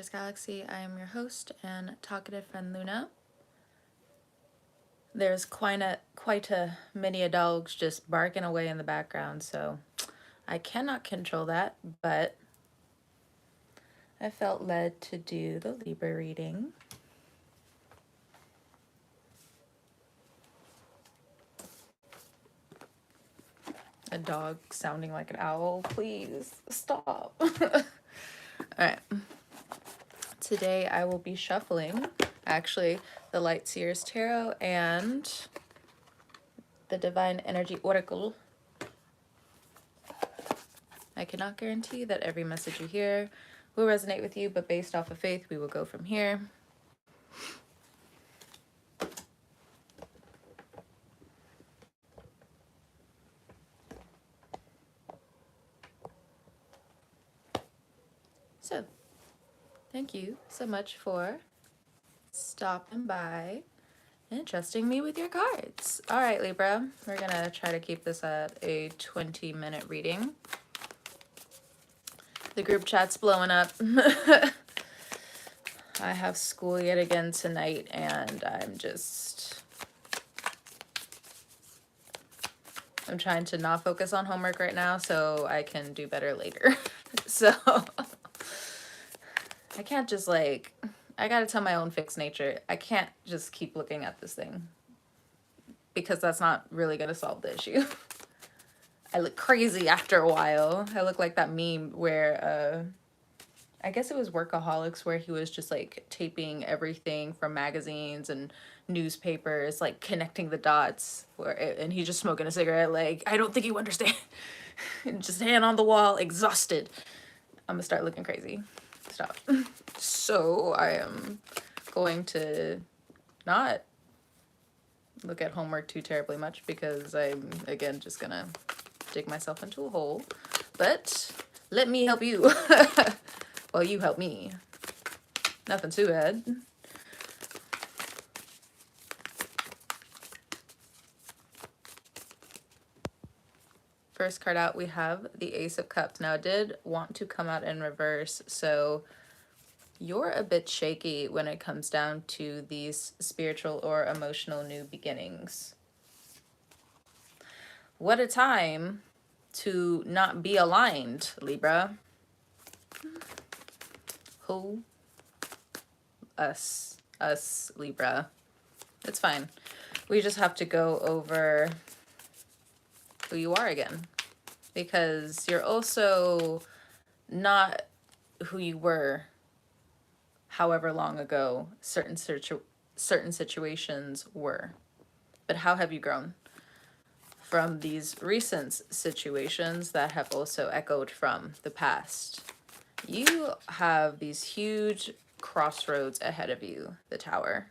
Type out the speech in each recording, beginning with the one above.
Galaxy. I am your host and talkative friend Luna. There's quite a many dogs just barking away in the background, so I cannot control that, but I felt led to do the Libra reading. A dog sounding like an owl, please stop. Alright. Today I will be shuffling, actually, the Light Seers Tarot and the Divine Energy Oracle. I cannot guarantee that every message you hear will resonate with you, but based off of faith, we will go from here. So, thank you so much for stopping by and trusting me with your cards. All right, Libra, we're gonna try to keep this at a 20-minute reading. The group chat's blowing up. I have school yet again tonight, and I'm trying to not focus on homework right now so I can do better later. So I can't just I gotta tell my own fixed nature. I can't just keep looking at this thing because that's not really gonna solve the issue. I look crazy after a while. I look like that meme where I guess it was Workaholics, where he was just like taping everything from magazines and newspapers, like connecting the dots, and he's just smoking a cigarette, like, I don't think you understand. And just hand on the wall, exhausted. I'm gonna start looking crazy. Stop. So I am going to not look at homework too terribly much because I'm, again, just gonna dig myself into a hole. But let me help you. Well, you help me. Nothing too bad. First card out, we have the Ace of Cups. Now, it did want to come out in reverse, so you're a bit shaky when it comes down to these spiritual or emotional new beginnings. What a time to not be aligned, Libra. Who? Us, Libra. It's fine. We just have to go over who you are again, because you're also not who you were however long ago certain situations were. But how have you grown from these recent situations that have also echoed from the past? You have these huge crossroads ahead of you, the Tower.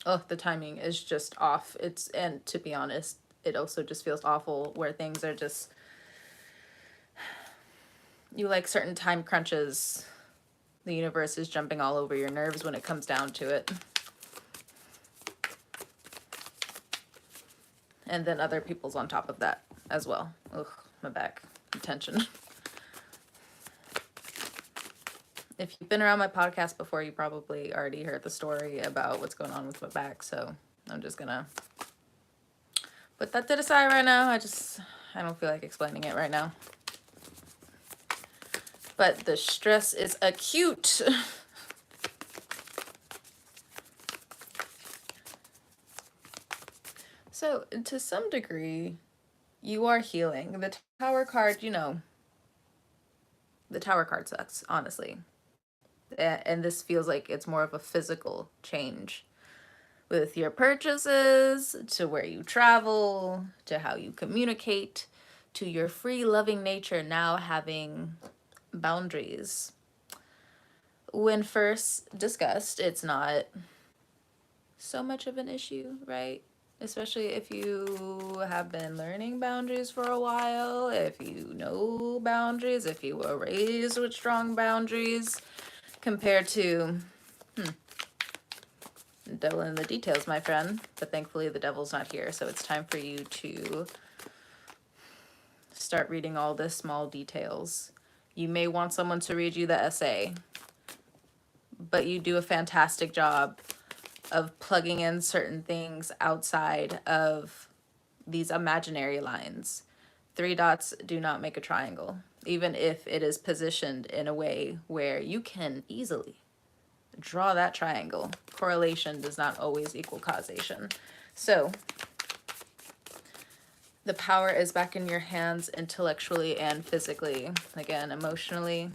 Oh, the timing is just off. And to be honest, it also just feels awful where things are just, you like certain time crunches. The universe is jumping all over your nerves when it comes down to it. And then other people's on top of that as well. Ugh, my back. Tension. If you've been around my podcast before, you probably already heard the story about what's going on with my back, so I'm just gonna put that to the side right now. I don't feel like explaining it right now. But the stress is acute. So, to some degree, you are healing. The Tower card, you know, the Tower card sucks, honestly. And this feels like it's more of a physical change with your purchases, to where you travel, to how you communicate, to your free loving nature now having boundaries. When first discussed, it's not so much of an issue, right? Especially if you have been learning boundaries for a while, if you know boundaries, if you were raised with strong boundaries, compared to, devil in the details, my friend. But thankfully the devil's not here, so it's time for you to start reading all the small details. You may want someone to read you the essay, but you do a fantastic job of plugging in certain things outside of these imaginary lines. Three dots do not make a triangle, even if it is positioned in a way where you can easily draw that triangle. Correlation does not always equal causation. So the power is back in your hands intellectually and physically. Again, emotionally.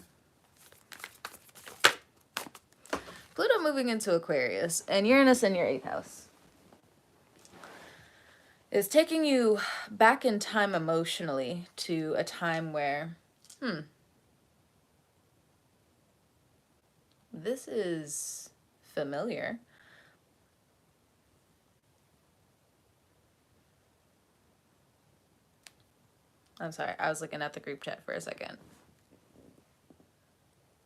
Pluto moving into Aquarius and Uranus in your 8th house is taking you back in time emotionally to a time where, this is familiar. I'm sorry, I was looking at the group chat for a second.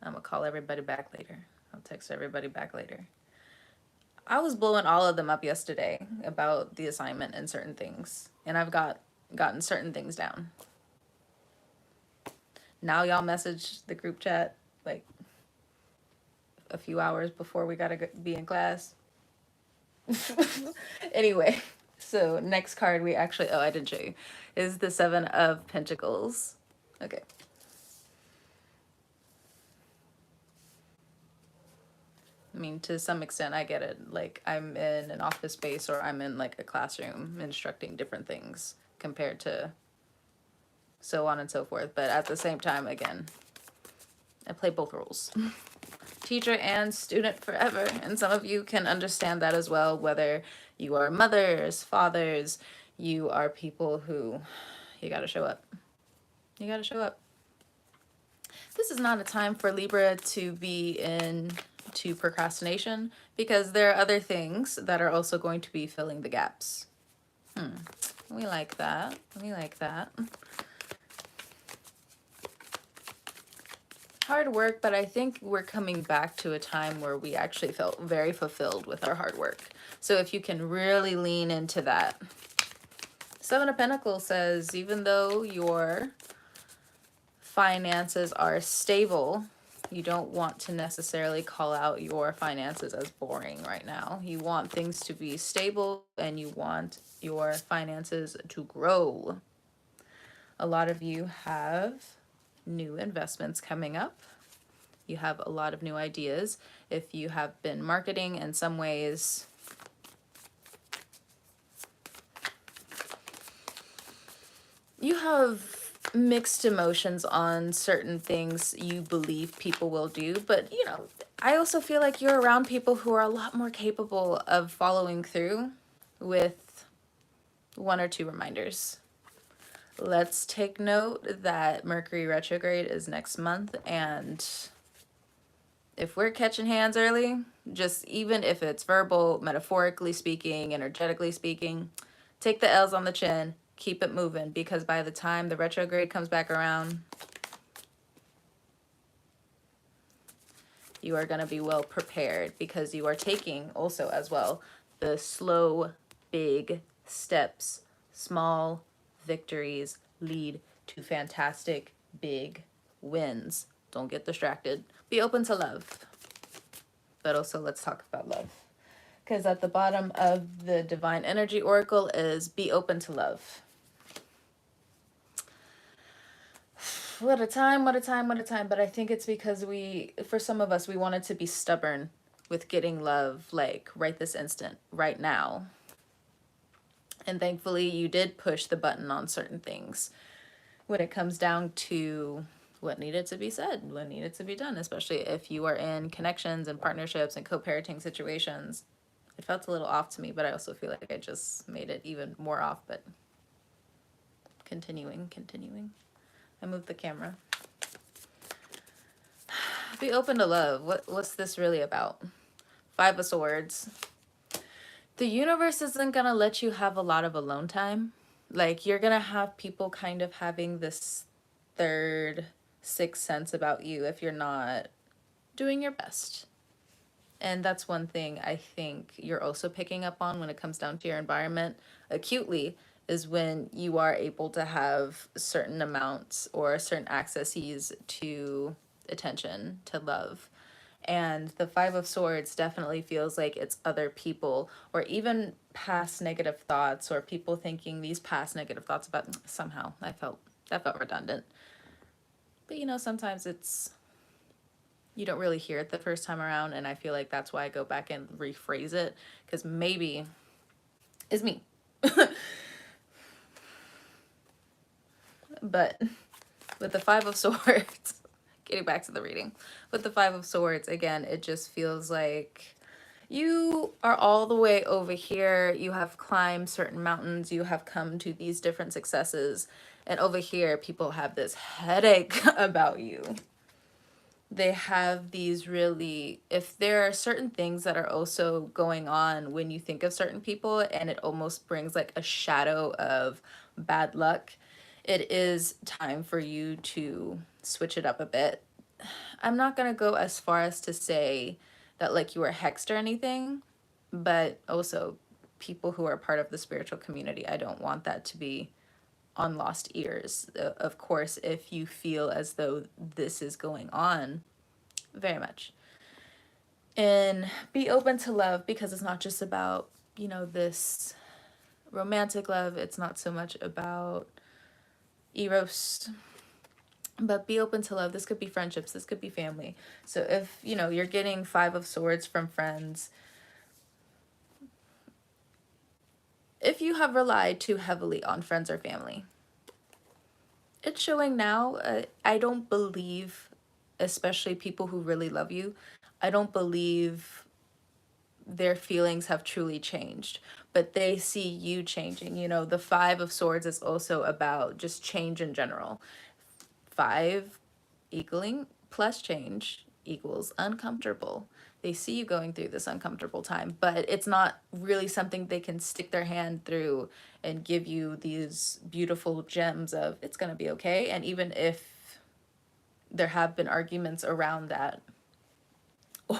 I'm gonna call everybody back later. I'll text everybody back later. I was blowing all of them up yesterday about the assignment and certain things, and I've gotten certain things down. Now y'all message the group chat like a few hours before we gotta be in class. Anyway, so next card we actually, oh, I didn't show you, is the Seven of Pentacles. Okay. I mean, to some extent, I get it. Like, I'm in an office space or I'm in like a classroom instructing different things compared to so on and so forth. But at the same time, again, I play both roles. Teacher and student forever. And some of you can understand that as well, whether you are mothers, fathers, you are people who, you gotta show up. You gotta show up. This is not a time for Libra to be into procrastination because there are other things that are also going to be filling the gaps. We like that. We like that. Hard work, but I think we're coming back to a time where we actually felt very fulfilled with our hard work. So if you can really lean into that. Seven of Pentacles says, even though your finances are stable, you don't want to necessarily call out your finances as boring right now. You want things to be stable and you want your finances to grow. A lot of you have new investments coming up. You have a lot of new ideas. If you have been marketing in some ways, you have mixed emotions on certain things you believe people will do, but you know, I also feel like you're around people who are a lot more capable of following through with one or two reminders. Let's take note that Mercury retrograde is next month, and if we're catching hands early, just even if it's verbal, metaphorically speaking, energetically speaking, take the L's on the chin, keep it moving, because by the time the retrograde comes back around, you are going to be well prepared because you are taking also as well the slow, big steps. Small victories lead to fantastic, big wins. Don't get distracted. Be open to love. But also let's talk about love. Because at the bottom of the Divine Energy Oracle is be open to love. What a time, what a time, what a time. But I think it's because for some of us, we wanted to be stubborn with getting love, like right this instant, right now. And thankfully, you did push the button on certain things when it comes down to what needed to be said, what needed to be done, especially if you are in connections and partnerships and co-parenting situations. It felt a little off to me, but I also feel like I just made it even more off, but continuing. I moved the camera. Be open to love. What's this really about? Five of Swords. The universe isn't going to let you have a lot of alone time. Like, you're going to have people kind of having this third, sixth sense about you if you're not doing your best. And that's one thing I think you're also picking up on when it comes down to your environment acutely is when you are able to have certain amounts or certain accesses to attention, to love. And the Five of Swords definitely feels like it's other people, or even past negative thoughts, or people thinking these past negative thoughts about somehow. That felt redundant. But you know, sometimes it's, you don't really hear it the first time around, and I feel like that's why I go back and rephrase it, because maybe it's me. But with the Five of Swords, getting back to the reading, with the Five of Swords, again, it just feels like you are all the way over here. You have climbed certain mountains. You have come to these different successes. And over here, people have this headache about you. They have these really, if there are certain things that are also going on when you think of certain people, and it almost brings like a shadow of bad luck, it is time for you to switch it up a bit. I'm not going to go as far as to say that like you are hexed or anything, but also people who are part of the spiritual community, I don't want that to be on lost ears. Of course, if you feel as though this is going on, very much. And be open to love, because it's not just about, you know, this romantic love. It's not so much about eros, but be open to love. This could be friendships. This could be family. So if, you know, you're getting Five of Swords from friends, if you have relied too heavily on friends or family, it's showing now. I don't believe, especially people who really love you, I don't believe their feelings have truly changed, but they see you changing. You know, the Five of Swords is also about just change in general. Five equaling plus change equals uncomfortable. They see you going through this uncomfortable time, but it's not really something they can stick their hand through and give you these beautiful gems of it's going to be okay. And even if there have been arguments around that,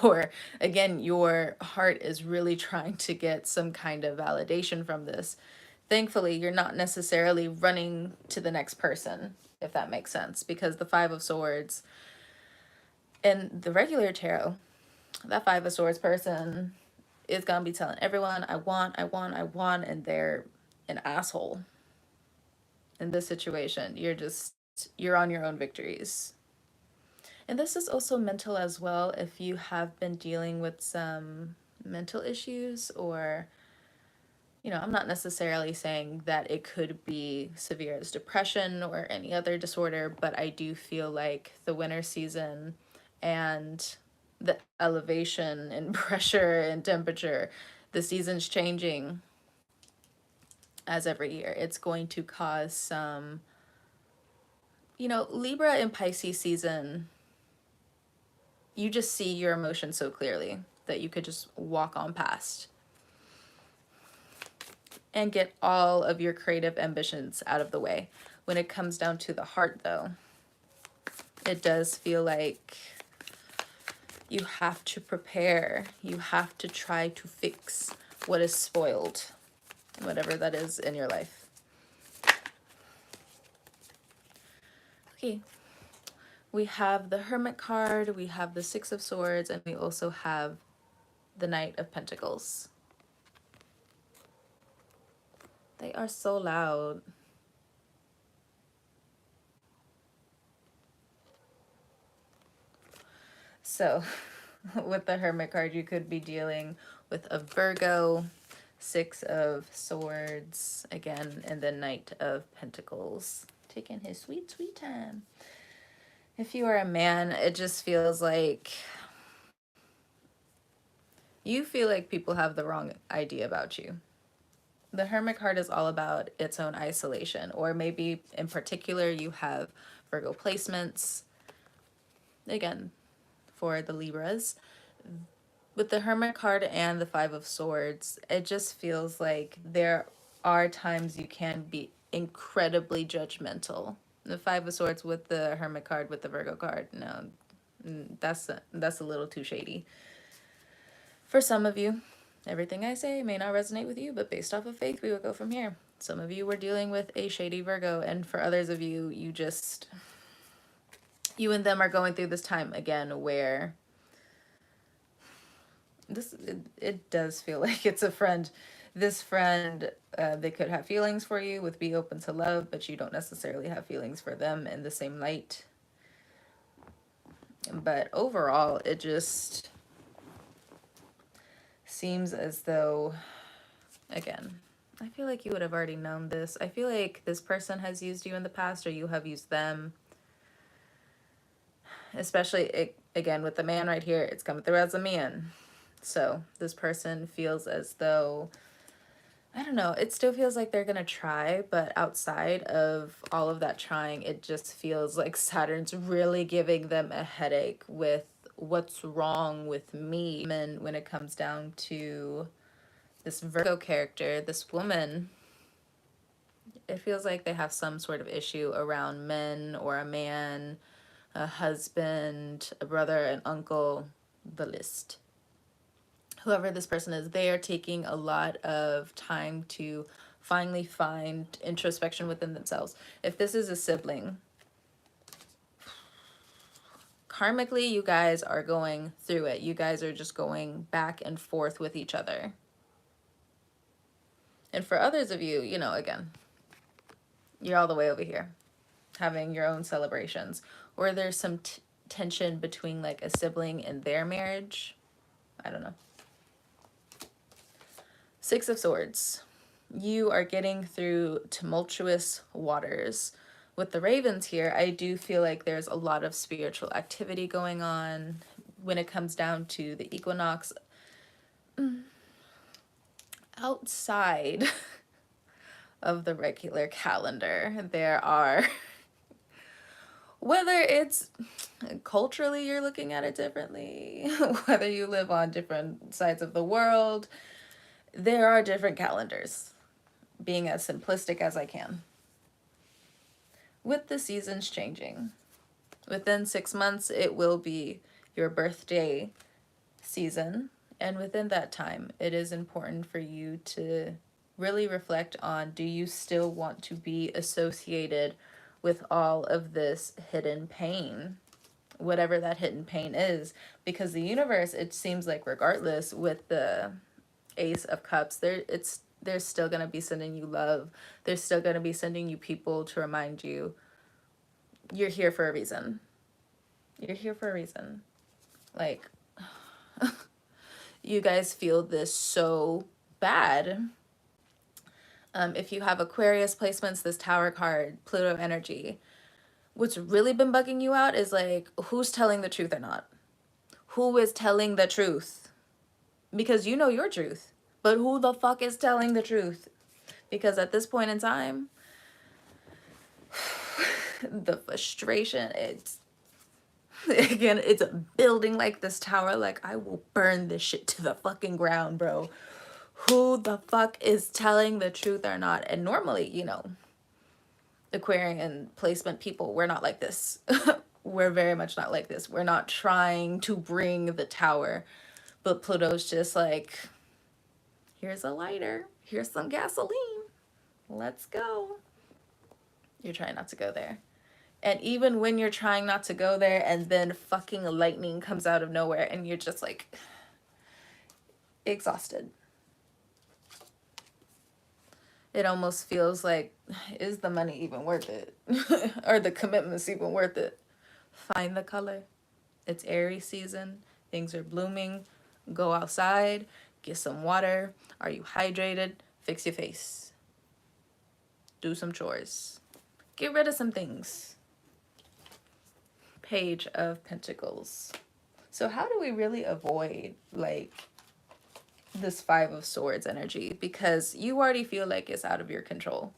or again, your heart is really trying to get some kind of validation from this, thankfully, you're not necessarily running to the next person, if that makes sense, because the Five of Swords in the regular tarot, that Five of Swords person is going to be telling everyone, I want, I want, I want, and they're an asshole. In this situation, you're on your own victories. And this is also mental as well. If you have been dealing with some mental issues, or, you know, I'm not necessarily saying that it could be severe as depression or any other disorder, but I do feel like the winter season and the elevation in pressure and temperature, the season's changing as every year. It's going to cause some, you know, Libra and Pisces season, you just see your emotions so clearly that you could just walk on past and get all of your creative ambitions out of the way. When it comes down to the heart, though, it does feel like you have to prepare. You have to try to fix what is spoiled, whatever that is in your life. Okay. We have the Hermit card, we have the Six of Swords, and we also have the Knight of Pentacles. They are so loud. So with the Hermit card, you could be dealing with a Virgo, Six of Swords, again, and the Knight of Pentacles. Taking his sweet, sweet time. If you are a man, it just feels like you feel like people have the wrong idea about you. The Hermit card is all about its own isolation, or maybe in particular you have Virgo placements. Again, for the Libras, with the Hermit card and the Five of Swords, it just feels like there are times you can be incredibly judgmental. The Five of Swords with the Hermit card with the Virgo card, no, that's a little too shady. For some of you, everything I say may not resonate with you, but based off of faith, we will go from here. Some of you were dealing with a shady Virgo, and for others of you, you and them are going through this time again where it does feel like it's a friend. This friend, they could have feelings for you with be open to love, but you don't necessarily have feelings for them in the same light. But overall, it just seems as though, again, I feel like you would have already known this. I feel like this person has used you in the past, or you have used them. Especially, again, with the man right here, it's coming through as a man. So this person feels as though, I don't know, it still feels like they're going to try, but outside of all of that trying, it just feels like Saturn's really giving them a headache with what's wrong with me. And when it comes down to this Virgo character, this woman, it feels like they have some sort of issue around men or a man, a husband, a brother, an uncle, the list. Whoever this person is, they are taking a lot of time to finally find introspection within themselves. If this is a sibling, karmically, you guys are going through it. You guys are just going back and forth with each other. And for others of you, you know, again, you're all the way over here having your own celebrations. Or there's some tension between like a sibling and their marriage. I don't know. Six of Swords. You are getting through tumultuous waters. With the ravens here, I do feel like there's a lot of spiritual activity going on when it comes down to the equinox. Outside of the regular calendar, there are, whether it's culturally you're looking at it differently, whether you live on different sides of the world, there are different calendars, being as simplistic as I can. With the seasons changing, within 6 months, it will be your birthday season. And within that time, it is important for you to really reflect on, do you still want to be associated with all of this hidden pain? Whatever that hidden pain is. Because the universe, it seems like regardless, with the Ace of Cups, they're still going to be sending you love. They're still going to be sending you people to remind you you're here for a reason. You're here for a reason. Like, you guys feel this so bad. If you have Aquarius placements, this Tower card, Pluto energy, what's really been bugging you out is like, who's telling the truth or not? Who is telling the truth? Because you know your truth. But who the fuck is telling the truth? Because at this point in time, the frustration, it's building like this tower. Like, I will burn this shit to the fucking ground, bro. Who the fuck is telling the truth or not? And normally, you know, Aquarian placement people, we're not like this. We're very much not like this. We're not trying to bring the tower. But Pluto's just like, here's a lighter. Here's some gasoline. Let's go. You're trying not to go there. And even when you're trying not to go there and then fucking lightning comes out of nowhere and you're just like exhausted. It almost feels like, is the money even worth it? Are the commitments even worth it? Find the color. It's Aries season. Things are blooming. Go outside. Get some water. Are you hydrated? Fix your face. Do some chores. Get rid of some things. Page of Pentacles. So how do we really avoid like this Five of Swords energy? Because you already feel like it's out of your control.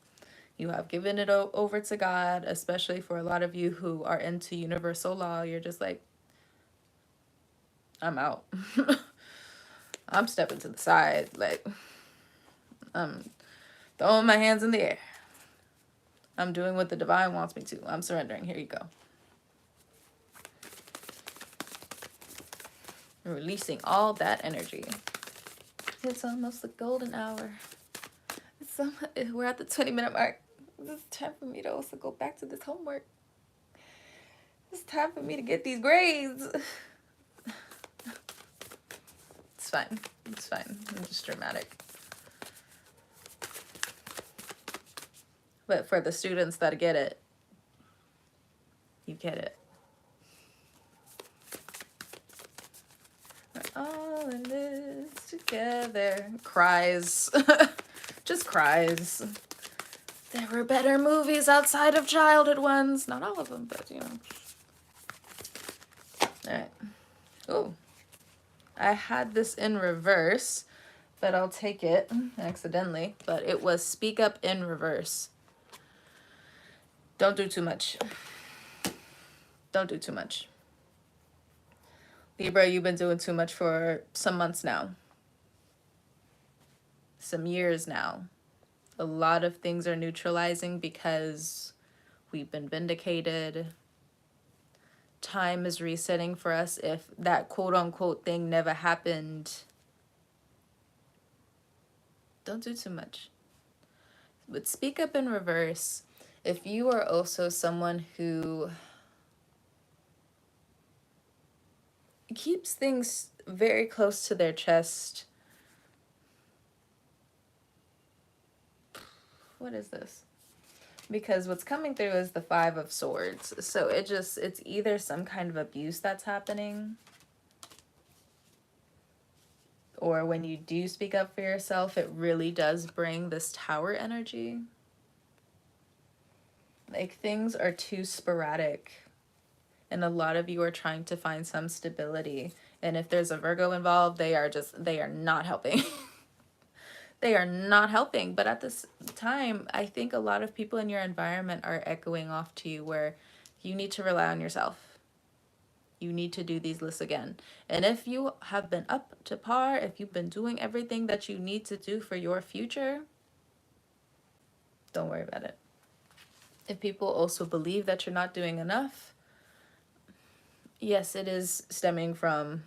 You have given it over to God, especially for a lot of you who are into universal law. You're just like, I'm out. I'm stepping to the side. Like, I'm throwing my hands in the air. I'm doing what the divine wants me to. I'm surrendering. Here you go. Releasing all that energy. It's almost the golden hour. It's So we're at the 20-minute mark. It's time for me to also go back to this homework. It's time for me to get these grades. It's fine. It's fine. I'm just dramatic. But for the students that get it, you get it. We're all in this together. Cries. Just cries. There were better movies outside of childhood ones. Not all of them, but you know. Alright. Oh. I had this in reverse, but I'll take it accidentally. But it was speak up in reverse. Don't do too much. Don't do too much. Libra, you've been doing too much for some months now. Some years now. A lot of things are neutralizing because we've been vindicated. Time is resetting for us. If that quote-unquote thing never happened, don't do too much. But speak up in reverse. If you are also someone who keeps things very close to their chest. What is this? Because what's coming through is the 5 of Swords. So it's either some kind of abuse that's happening, or when you do speak up for yourself, it really does bring this Tower energy. Like, things are too sporadic. And a lot of you are trying to find some stability. And if there's a Virgo involved, they are not helping. They are not helping. But at this time, I think a lot of people in your environment are echoing off to you where you need to rely on yourself. You need to do these lists again. And if you have been up to par, if you've been doing everything that you need to do for your future, don't worry about it. If people also believe that you're not doing enough, yes, it is stemming from,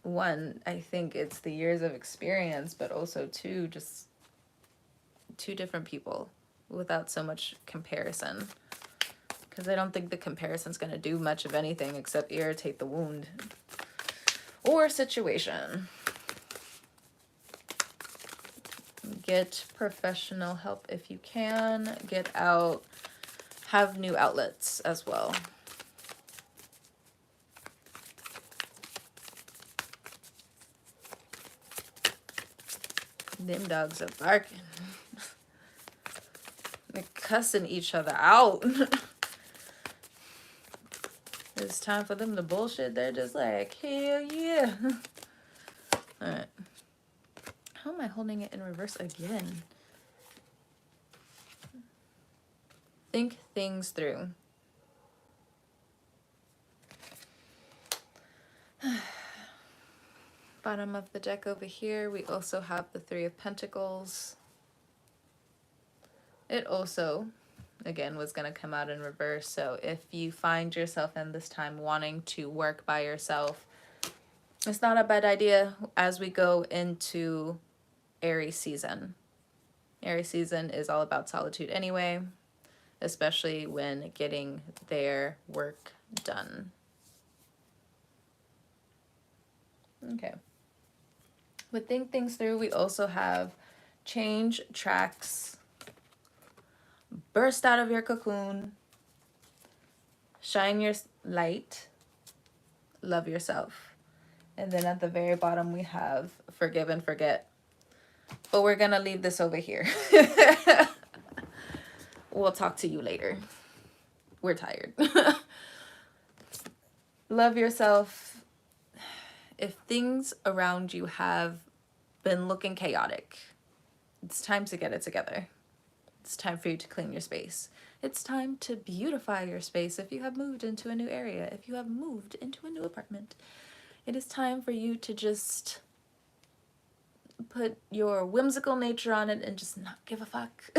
one, I think it's the years of experience, but also two, just two different people without so much comparison. Because I don't think the comparison's going to do much of anything except irritate the wound or situation. Get professional help if you can. Get out. Have new outlets as well. Them dogs are barking. They're cussing each other out. It's time for them to bullshit. They're just like, hell yeah. Alright. How am I holding it in reverse again? Think things through. Bottom of the deck over here, we also have the 3 of Pentacles. It also, again, was going to come out in reverse. So if you find yourself in this time wanting to work by yourself, it's not a bad idea as we go into Aries season. Aries season is all about solitude anyway, especially when getting their work done. Okay. With think things through, we also have change tracks, burst out of your cocoon, shine your light, love yourself. And then at the very bottom, we have forgive and forget. But we're going to leave this over here. We'll talk to you later. We're tired. Love yourself. If things around you have been looking chaotic, it's time to get it together. It's time for you to clean your space. It's time to beautify your space if you have moved into a new area, if you have moved into a new apartment. It is time for you to just put your whimsical nature on it and just not give a fuck.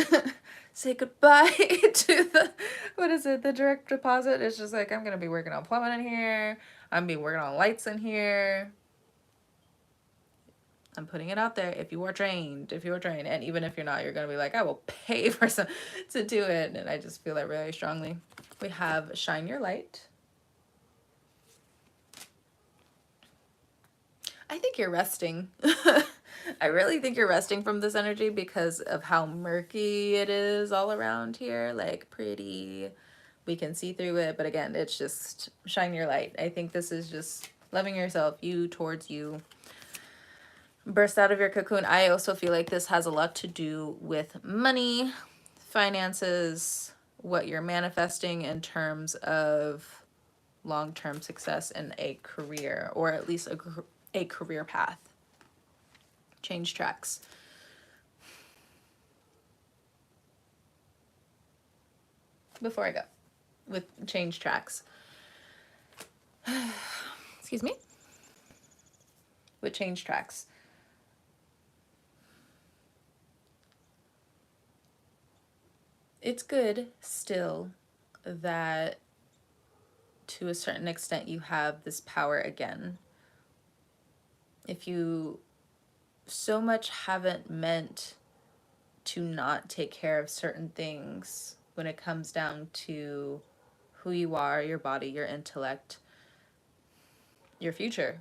Say goodbye to the, what is it, the direct deposit. It's just like, I'm going to be working on plumbing in here. I'm going to be working on lights in here. I'm putting it out there. If you are trained, and even if you're not, you're going to be like, I will pay for some to do it. And I just feel that really strongly. We have shine your light. I think you're resting. I really think you're resting from this energy because of how murky it is all around here. Like pretty, we can see through it. But again, it's just shine your light. I think this is just loving yourself, you towards you. Burst out of your cocoon. I also feel like this has a lot to do with money, finances, what you're manifesting in terms of long-term success in a career, or at least a career path. Change tracks. Before I go with change tracks. Excuse me. With change tracks. It's good still that to a certain extent you have this power again. If you so much haven't meant to not take care of certain things when it comes down to who you are, your body, your intellect, your future.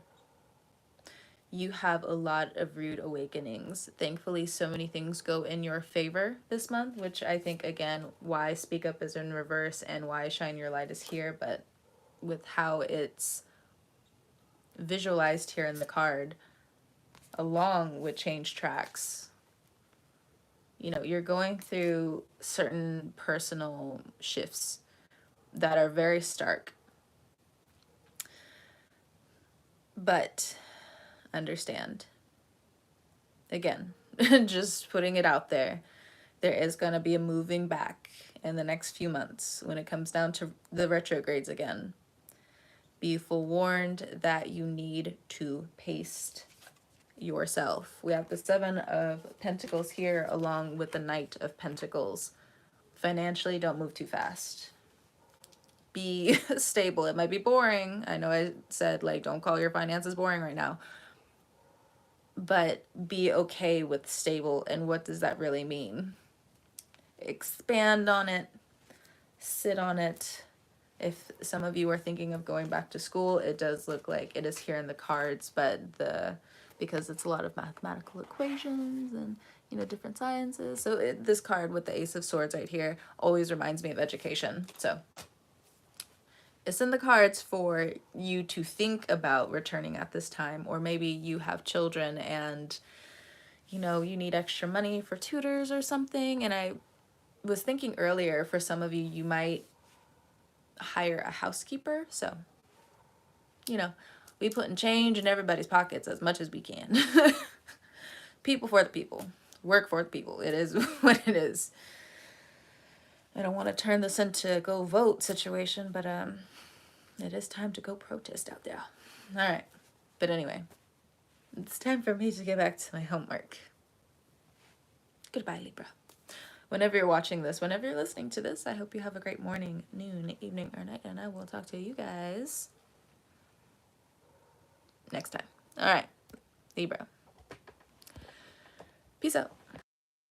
You have a lot of rude awakenings. Thankfully, so many things go in your favor this month, which I think, again, why Speak Up is in reverse and why Shine Your Light is here, but with how it's visualized here in the card, along with change tracks, you know, you're going through certain personal shifts that are very stark. But understand, again, just putting it out there, there is going to be a moving back in the next few months when it comes down to the retrogrades again. Be forewarned that you need to pace yourself. We have the Seven of Pentacles here along with the Knight of Pentacles. Financially, don't move too fast. Be stable. It might be boring. I know I said, like, don't call your finances boring right now. But be okay with stable. And what does that really mean? Expand on it. Sit on it. If some of you are thinking of going back to school, it does look like it is here in the cards, but because it's a lot of mathematical equations and, you know, different sciences. So this card with the Ace of Swords right here always reminds me of education. So it's in the cards for you to think about returning at this time, or maybe you have children and, you know, you need extra money for tutors or something. And I was thinking earlier, for some of you, you might hire a housekeeper. So, you know, we put in change in everybody's pockets as much as we can. People for the people. Work for the people. It is what it is. I don't want to turn this into go vote situation, but it is time to go protest out there. All right. But anyway, it's time for me to get back to my homework. Goodbye, Libra. Whenever you're watching this, whenever you're listening to this, I hope you have a great morning, noon, evening, or night, and I will talk to you guys next time. All right, Libra. Peace out.